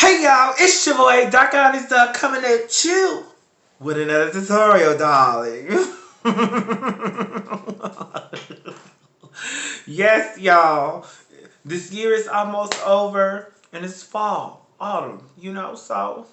Hey y'all, it's your boy Darkahontas coming at you with another tutorial, darling. Yes, y'all. This year is almost over and it's fall, autumn, so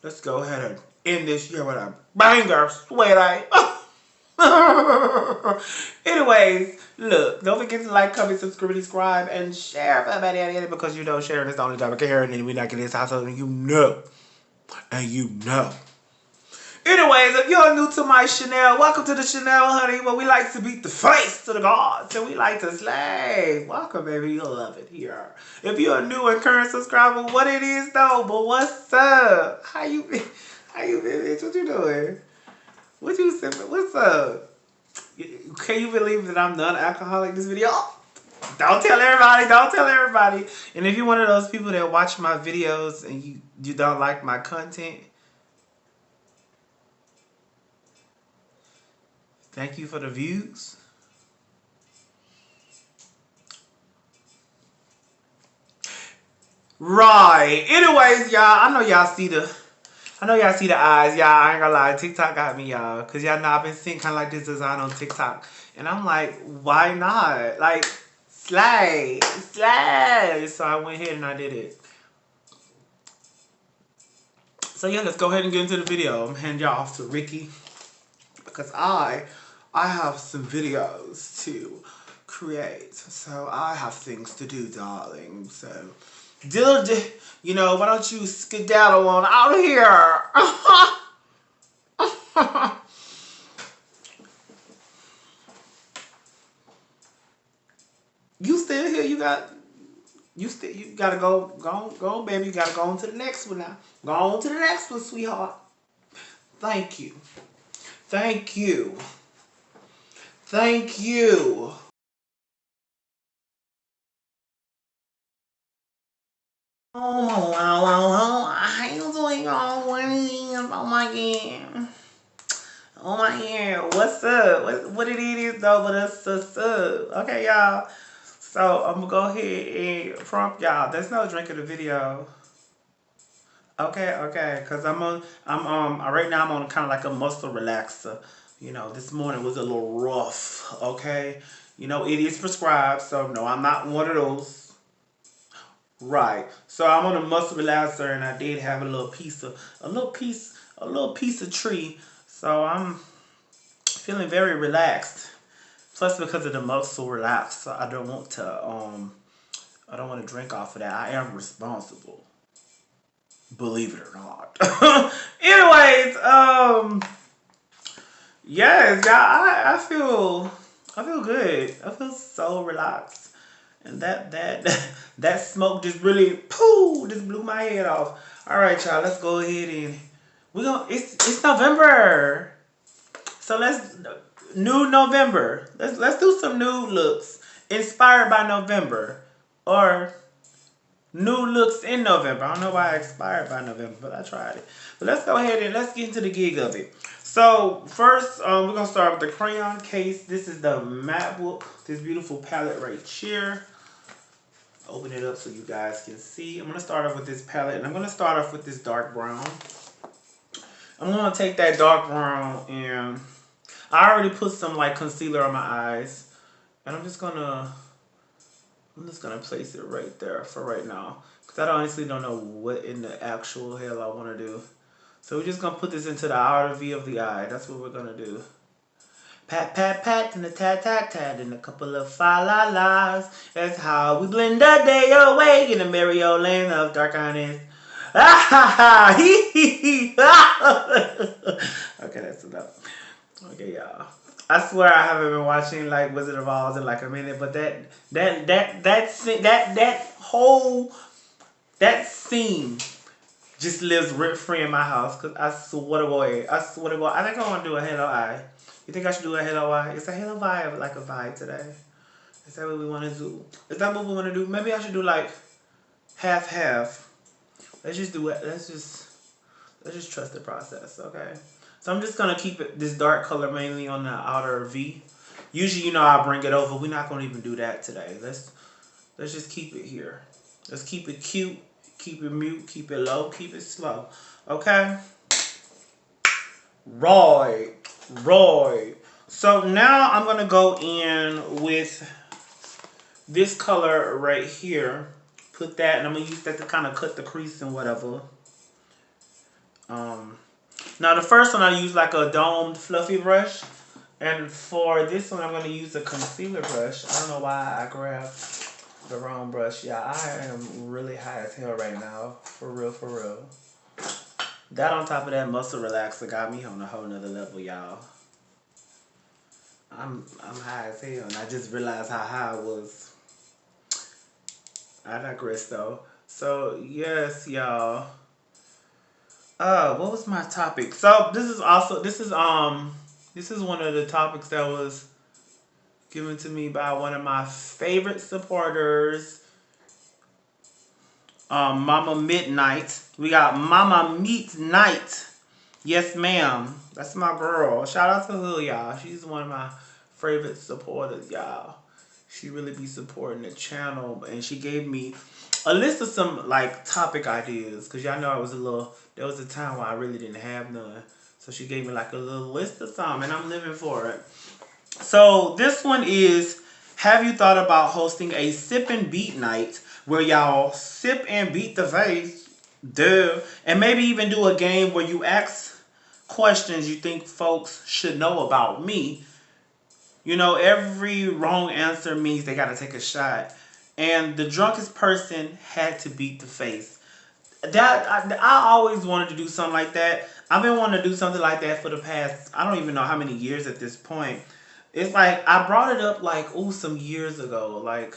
let's go ahead and end this year with a banger, sweaty. Anyways, look, don't forget to like, comment, subscribe, and share for everybody out there because sharing is the only job I care, and we not getting this household, and you know. Anyways, if you're new to my Chanel, welcome to the Chanel, honey, where we like to beat the face to the gods and we like to slay. Welcome, baby. You'll love it here. If you're a new and current subscriber, what it is though, but what's up? How you been? Bitch? What you doing? What you sipping? What's up? Can you believe that I'm non-alcoholic this video? Don't tell everybody. Don't tell everybody. And if you're one of those people that watch my videos and you don't like my content, thank you for the views. Right. Anyways, y'all, I know y'all see the eyes, y'all. I ain't gonna lie. TikTok got me, y'all. Because y'all know I've been seeing kind of like this design on TikTok. And I'm like, why not? Like, slay. So I went ahead and I did it. So yeah, let's go ahead and get into the video. I'm handing y'all off to Ricky. Because I have some videos to create. So I have things to do, darling. So, why don't you skedaddle on out of here? You still here? You gotta go, baby. You gotta go on to the next one now. Go on to the next one, sweetheart. Thank you. Thank you. Thank you. How you doing, oh my god. Oh my god. What's up? What it is though, but what's up? Okay, y'all. So I'm gonna go ahead and prompt y'all. There's no drink in the video. Okay, cause right now I'm on kind of like a muscle relaxer. This morning was a little rough. Okay, it is prescribed, so no, I'm not one of those. Right. So I'm on a muscle relaxer, and I did have a little piece of tree. So I'm feeling very relaxed. Plus, because of the muscle relaxer, I don't want to drink off of that. I am responsible. Believe it or not. Anyways, yes, y'all, I feel good. I feel so relaxed. And that smoke just really just blew my head off. All right, y'all, let's go ahead and it's November. So new November. Let's do some nude looks inspired by November, or new looks in November. I don't know why I expired by November, but I tried it. But let's go ahead and let's get into the gig of it. So first, we're gonna start with the crayon case. This is the matte book. This beautiful palette right here. Open it up so you guys can see. I'm gonna start off with this palette, and I'm gonna start off with this dark brown. I'm gonna take that dark brown, and I already put some like concealer on my eyes, and I'm just gonna place it right there for right now, because I honestly don't know what in the actual hell I want to do. So we're just gonna put this into the outer V of the eye. That's what we're gonna do. Pat, pat, pat, and a tat, tat, tat, and a couple of fa-la-las. That's how we blend the day away in the merry old land of Darkahontas. Ah ha ha, hee hee hee. Okay, that's enough. Okay, y'all. I swear I haven't been watching like Wizard of Oz in like a minute, but that scene just lives rent free in my house. Cause I swear to God, I think I want to do a Halo Eye. You think I should do a Halo Eye? Is a Halo vibe like a vibe today? Is that what we want to do? Is that what we want to do? Maybe I should do like half. Let's just do it. Let's just trust the process, okay? So I'm just gonna keep this dark color mainly on the outer V. Usually, I bring it over. We're not gonna even do that today. Let's just keep it here. Let's keep it cute Keep it mute, keep it low, keep it slow. Okay? Right. Right. So now I'm going to go in with this color right here. Put that, and I'm going to use that to kind of cut the crease and whatever. Now the first one I use like a domed fluffy brush. And for this one I'm going to use a concealer brush. I don't know why I grabbed the wrong brush. Yeah, I am really high as hell right now. For real, for real. That on top of that muscle relaxer got me on a whole nother level, y'all. I'm high as hell, and I just realized how high I was. I digress though. So yes, y'all. What was my topic? So this is one of the topics that was given to me by one of my favorite supporters, Mama Midnight. We got Mama Meet Night. Yes, ma'am. That's my girl. Shout out to her, y'all. She's one of my favorite supporters, y'all. She really be supporting the channel, and she gave me a list of some like topic ideas, cause y'all know there was a time where I really didn't have none. So she gave me like a little list of some, and I'm living for it. So this one is, have you thought about hosting a sip and beat night where y'all sip and beat the face? Duh. And maybe even do a game where you ask questions you think folks should know about me. You know, every wrong answer means they got to take a shot. And the drunkest person had to beat the face. I always wanted to do something like that. I've been wanting to do something like that for the past, I don't even know how many years at this point. It's like, I brought it up like, some years ago. Like,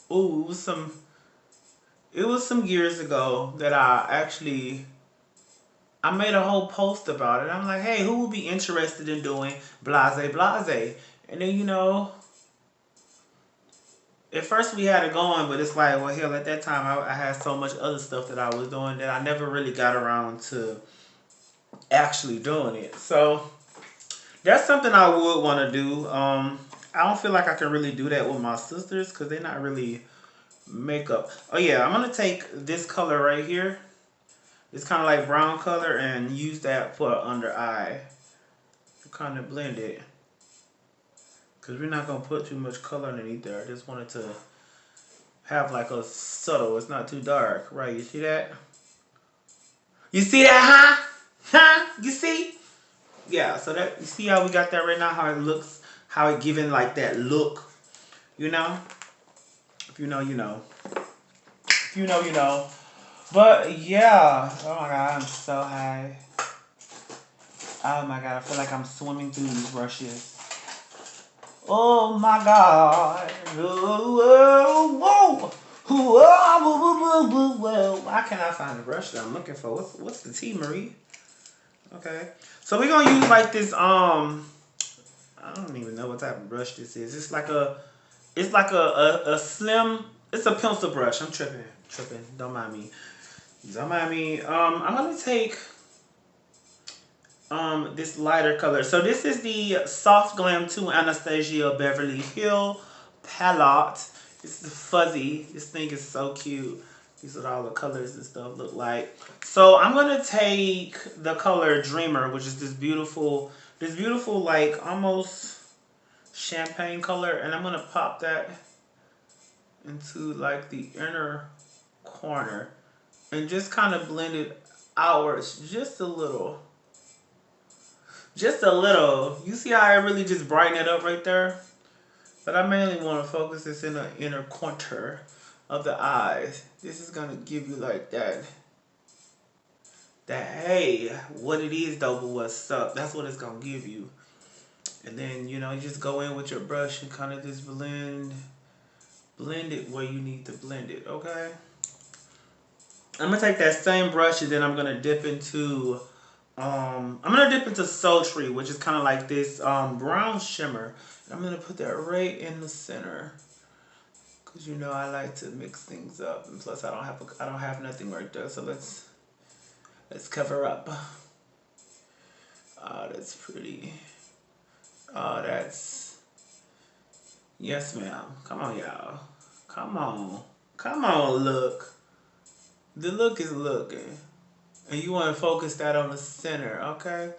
it was some years ago that I made a whole post about it. I'm like, hey, who would be interested in doing blase blase? And then, at first we had it going, but it's like, well, hell, at that time I had so much other stuff that I was doing that I never really got around to actually doing it. So that's something I would want to do. I don't feel like I can really do that with my sisters because they're not really makeup. Oh yeah, I'm going to take this color right here. It's kind of like brown color, and use that for under eye to kind of blend it. Because we're not going to put too much color underneath there. I just wanted to have like a subtle. It's not too dark. Right, you see that? You see that, huh? Huh? You see? Yeah, so that, you see how we got that right now? How it looks, how it giving like that look. You know? If you know, you know. If you know, you know. But yeah. Oh my god, I'm so high. Oh my god, I feel like I'm swimming through these brushes. Oh my god. Whoa, whoa, whoa, whoa. Why can't I find the brush that I'm looking for? What's the T, Marie? Okay. So we're gonna use like this, I don't even know what type of brush this is. It's like a slim, it's a pencil brush. I'm tripping. Don't mind me. Don't mind me. I'm gonna take this lighter color. So this is the Soft Glam 2 Anastasia Beverly Hill palette. This is fuzzy. This thing is so cute. These are all the colors and stuff look like. So I'm gonna take the color Dreamer, which is this beautiful like almost champagne color, and I'm gonna pop that into like the inner corner and just kind of blend it outwards just a little. Just a little. You see how I really just brighten it up right there? But I mainly want to focus this in the inner corner of the eyes. This is going to give you like that, hey, what it is though, but what's up. That's what it's going to give you. And then, you just go in with your brush and kind of just blend it where you need to blend it, okay? I'm going to take that same brush, and then I'm going to dip into Sultry, which is kind of like this brown shimmer. And I'm gonna put that right in the center, cause I like to mix things up, and plus I don't have nothing right there. So let's cover up. Oh, that's pretty. Oh, that's, yes, ma'am. Come on, y'all. Come on, look. The look is looking. And you want to focus that on the center, okay?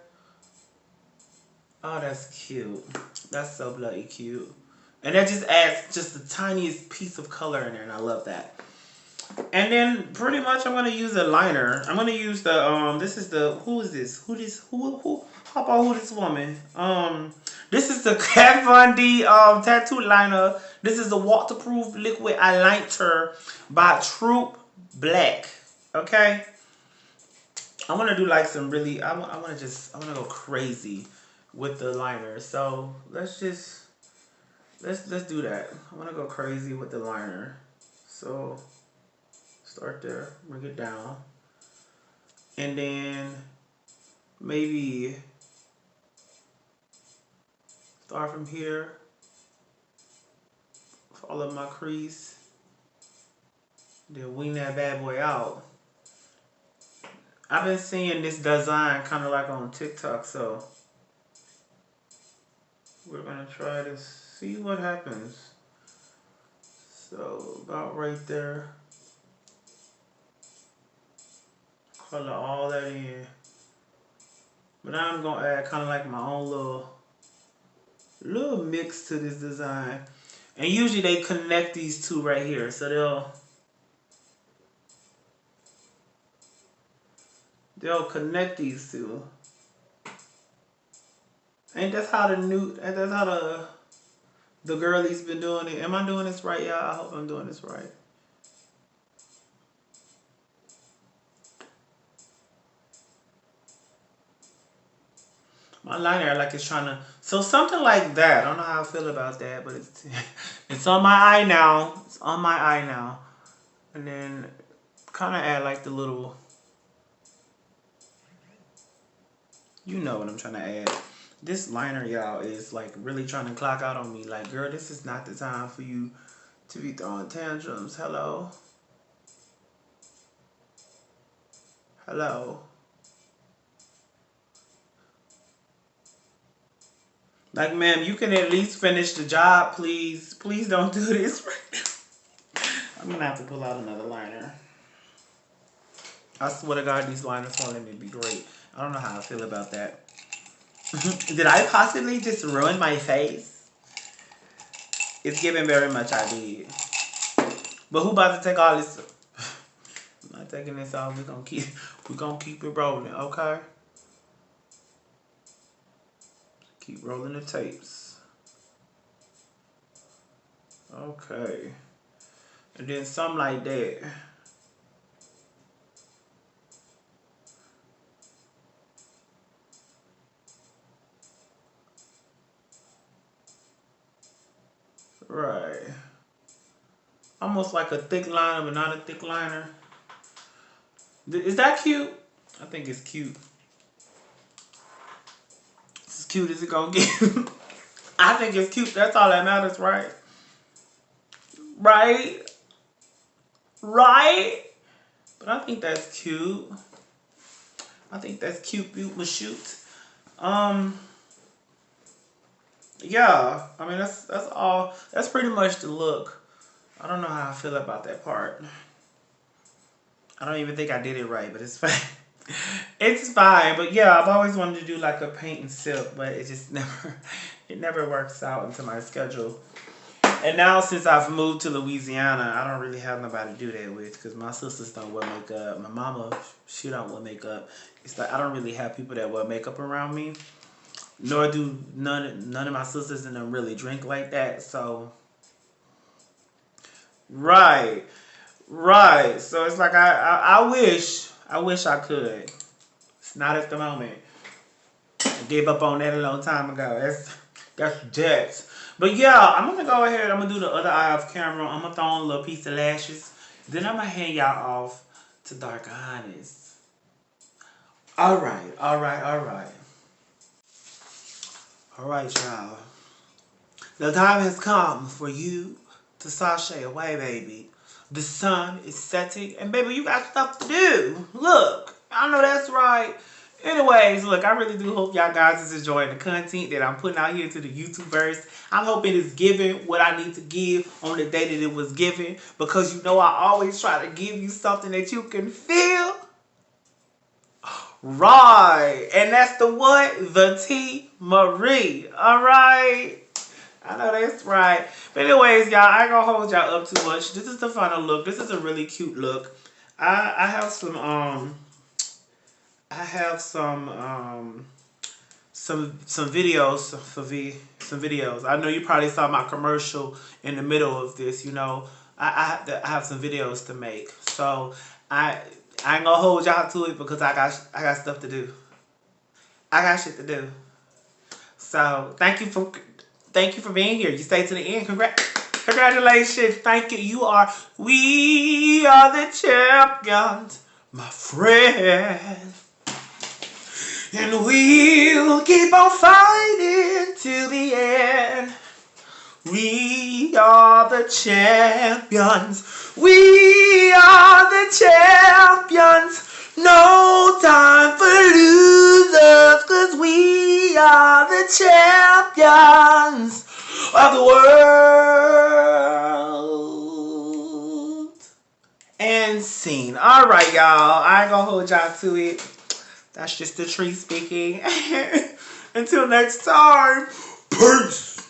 Oh, that's cute. That's so bloody cute. And that just adds just the tiniest piece of color in there, and I love that. And then pretty much I'm gonna use a liner. I'm gonna use the this is the who is this? Who how about who this woman? This is the Kat Von D tattoo liner. This is the waterproof liquid eyeliner by Troop Black. Okay? I wanna do like some really I wanna go crazy with the liner. So let's do that. I wanna go crazy with the liner. So start there, bring it down, and then maybe start from here, follow my crease, then wing that bad boy out. I've been seeing this design kind of like on TikTok, so we're gonna try to see what happens. So about right there. Color all that in. But now I'm gonna add kind of like my own little mix to this design. And usually they connect these two right here. So they'll connect these two. Ain't that's how the girlie's been doing it. Am I doing this right, y'all? I hope I'm doing this right. My liner like it's trying to, so something like that. I don't know how I feel about that, but it's on my eye now. It's on my eye now. And then kind of add like the little, you know what I'm trying to add. This liner, y'all, is like really trying to clock out on me. Like, girl, this is not the time for you to be throwing tantrums. Hello? Hello? Like, ma'am, you can at least finish the job, please. Please don't do this right now. I'm going to have to pull out another liner. I swear to God, these liners won't let me be great. I don't know how I feel about that. Did I possibly just ruin my face? It's giving very much I did. But who about to take all this? I'm not taking this off. We're gonna keep it rolling, okay? Keep rolling the tapes. Okay. And then something like that. Right. Almost like a thick liner, but not a thick liner. Is that cute? I think it's cute. It's as cute as it gonna get. I think it's cute. That's all that matters, right? Right? Right? But I think that's cute. I think that's cute, beautiful shoot. Yeah. I mean, that's all. That's pretty much the look. I don't know how I feel about that part. I don't even think I did it right, but it's fine. It's fine. But yeah, I've always wanted to do like a paint and sip, but it just never works out into my schedule. And now since I've moved to Louisiana, I don't really have nobody to do that with because my sisters don't wear makeup. My mama, she don't wear makeup. It's like I don't really have people that wear makeup around me. Nor do none of my sisters and them really drink like that. So, right. So it's like I wish I could. It's not at the moment. I gave up on that a long time ago. That's jets. But yeah, I'm gonna go ahead. I'm gonna do the other eye off camera. I'm gonna throw on a little piece of lashes. Then I'm gonna hand y'all off to Darkahontas. All right. All right, y'all. The time has come for you to sashay away, baby. The sun is setting, and baby, you got stuff to do. Look, I know that's right. Anyways, look, I really do hope y'all guys is enjoying the content that I'm putting out here to the YouTubeverse. I'm hoping it's giving what I need to give on the day that it was given. Because you know I always try to give you something that you can feel. Right. And that's the what? The T. Marie. Alright? I know that's right. But anyways, y'all, I ain't gonna hold y'all up too much. This is the final look. This is a really cute look. I have some videos some videos. I know you probably saw my commercial in the middle of this. You know, I have some videos to make. So I ain't gonna hold y'all to it because I got stuff to do. I got shit to do. So thank you for being here. You stayed to the end. Congratulations. Thank you. We are the champions, my friend. And we'll keep on fighting till the end. We are the champions. We are the champions. No time for losers, 'cause we are the champions of the world. And scene. Alright, y'all. I ain't gonna hold y'all to it. That's just the tree speaking. Until next time, peace.